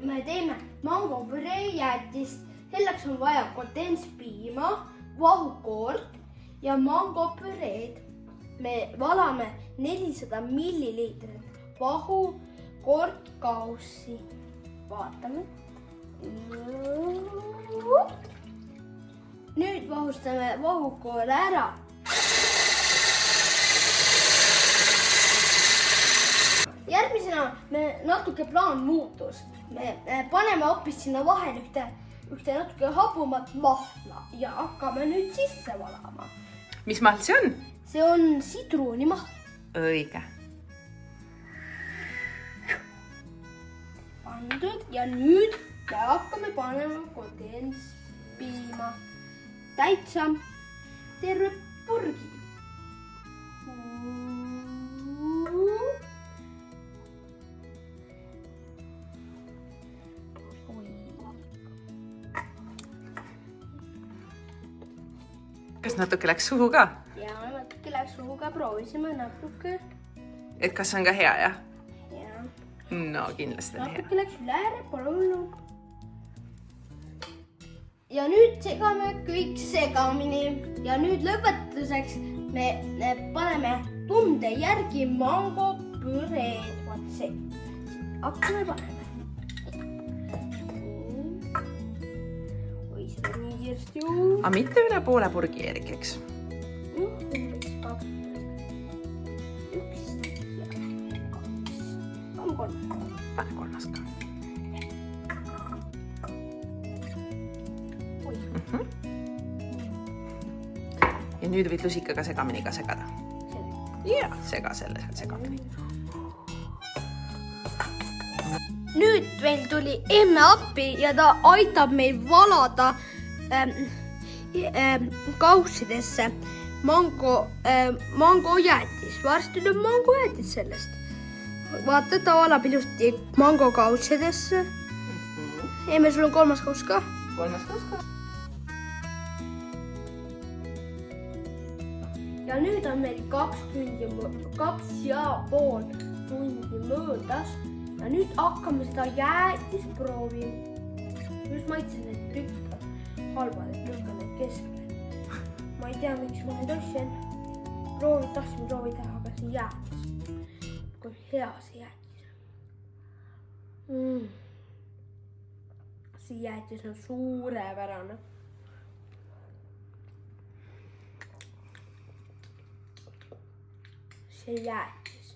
me teeme mangopüree jäätist. Selleks on vaja kondentspiima, vahukoort ja mangopüreed. Me valame 400 milliliitrit vahukoortkaussi. Vaatame. Nüüd vahustame vahukoore ära. Järgmisena natuke plaan muutus. Me paneme hoopis sinna vahel ühte natuke hapumat mahla ja hakkame nüüd sisse valama. Mis mahl see on? See on sidruunimahl. Õige. Pandud ja nüüd me hakkame panema kondentspiima. Täitsa terve purgi. Kas natuke läks suhu ka? Ja natuke läks suhu ka, proovisime natuke. Et kas on ka hea, jah? Ja. No kindlasti on hea. Natuke läks üle ääre, pole hullu. Ja nüüd segame kõik segamini. Ja nüüd lõpetuseks me paneme tunde järgi mangopüreed. Vaat see. Hakkame panema. Oi, seda nii kiiresti ju. Aga mitte üle poole purgi, Erik, eks? Pane kolmas ka. Ja nüüd võid lusikaga segamini ka segada. Ja, sega selle segamini. Nüüd meil tuli emme appi ja ta aitab meil valada kaussidesse mangojäätis. Varsti tuleb mangojäätis sellest. Vaata, ta valab ilusti mangokaussidesse. Emme, sul on kolmas kauss ka? Kolmas kauss ka. Ja nüüd on meil 2,5 tundi möödas. Ja nüüd hakkame seda jäätist proovima. Just maitsen need tükke. Halvad, et lükka need keskele. Ma ei tea, miks ma neid ostsin. Tahtsin proovida, aga see jäätis. Kui hea see jäätis on. See jäätis on suurepärane. See jäätis